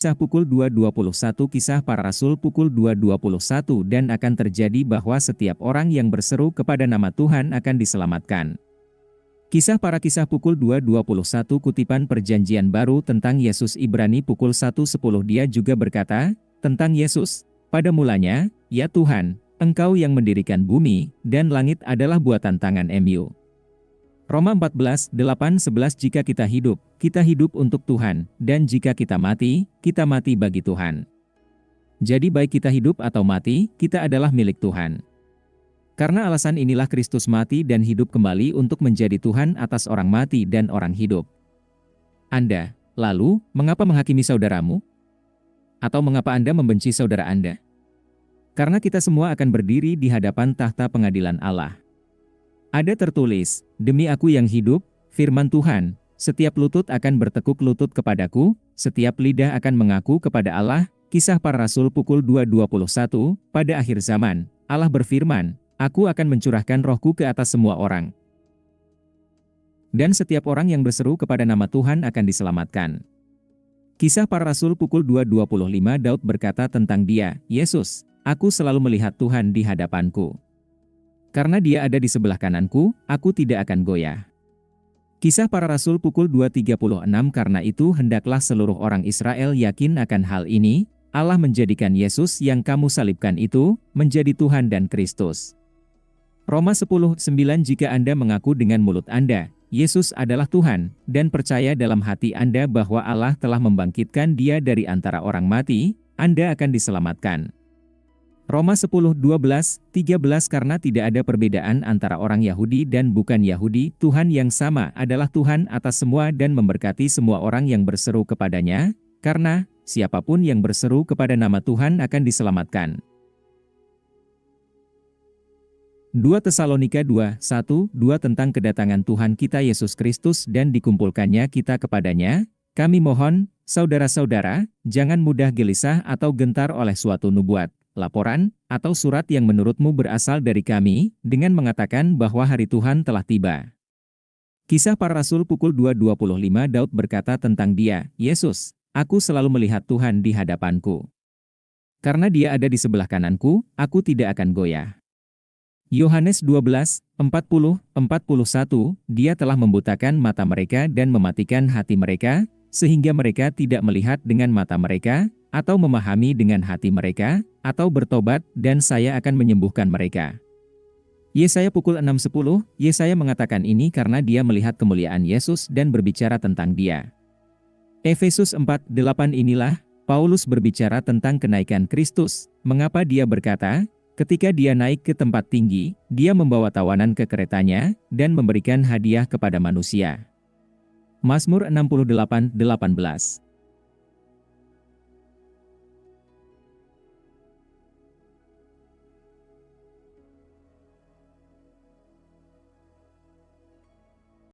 Kisah pukul 2.21 Kisah para Rasul pukul 2.21 Dan akan terjadi bahwa setiap orang yang berseru kepada nama Tuhan akan diselamatkan. Kisah pukul 2.21 Kutipan Perjanjian Baru tentang Yesus Ibrani pukul 1.10 Dia juga berkata, tentang Yesus, pada mulanya, ya Tuhan, Engkau yang mendirikan bumi, dan langit adalah buatan tangan-Mu. Roma 14:8-11 Jika kita hidup untuk Tuhan, dan jika kita mati bagi Tuhan. Jadi baik kita hidup atau mati, kita adalah milik Tuhan. Karena alasan inilah Kristus mati dan hidup kembali untuk menjadi Tuhan atas orang mati dan orang hidup. Anda, lalu, mengapa menghakimi saudaramu? Atau mengapa Anda membenci saudara Anda? Karena kita semua akan berdiri di hadapan tahta pengadilan Allah. Ada tertulis, demi Aku yang hidup, firman Tuhan, setiap lutut akan bertekuk lutut kepadaku, setiap lidah akan mengaku kepada Allah. Kisah para Rasul pukul 2.21, pada akhir zaman, Allah berfirman, Aku akan mencurahkan rohku ke atas semua orang. Dan setiap orang yang berseru kepada nama Tuhan akan diselamatkan. Kisah para Rasul pukul 2.25 Daud berkata tentang dia, Yesus, Aku selalu melihat Tuhan di hadapanku. Karena Dia ada di sebelah kananku, aku tidak akan goyah. Kisah para Rasul pukul 2.36 Karena itu hendaklah seluruh orang Israel yakin akan hal ini, Allah menjadikan Yesus yang kamu salibkan itu, menjadi Tuhan dan Kristus. Roma 10:9 Jika Anda mengaku dengan mulut Anda, Yesus adalah Tuhan, dan percaya dalam hati Anda bahwa Allah telah membangkitkan Dia dari antara orang mati, Anda akan diselamatkan. Roma 10:12-13 Karena tidak ada perbedaan antara orang Yahudi dan bukan Yahudi, Tuhan yang sama adalah Tuhan atas semua dan memberkati semua orang yang berseru kepadanya, karena siapapun yang berseru kepada nama Tuhan akan diselamatkan. 2 Tesalonika 2:1-2 Tentang kedatangan Tuhan kita Yesus Kristus dan dikumpulkannya kita kepadanya, kami mohon, saudara-saudara, jangan mudah gelisah atau gentar oleh suatu nubuat, laporan, atau surat yang menurutmu berasal dari kami, dengan mengatakan bahwa hari Tuhan telah tiba. Kisah para Rasul pukul 2.25 Daud berkata tentang dia, Yesus, aku selalu melihat Tuhan di hadapanku. Karena Dia ada di sebelah kananku, aku tidak akan goyah. Yohanes 12:40-41 Dia telah membutakan mata mereka dan mematikan hati mereka, sehingga mereka tidak melihat dengan mata mereka, atau memahami dengan hati mereka, atau bertobat, dan Saya akan menyembuhkan mereka. Yesaya pukul 6:10 Yesaya mengatakan ini karena dia melihat kemuliaan Yesus dan berbicara tentang Dia. Efesus 4:8 Inilah, Paulus berbicara tentang kenaikan Kristus, mengapa dia berkata, ketika Dia naik ke tempat tinggi, Dia membawa tawanan ke keretanya, dan memberikan hadiah kepada manusia. Mazmur 68:18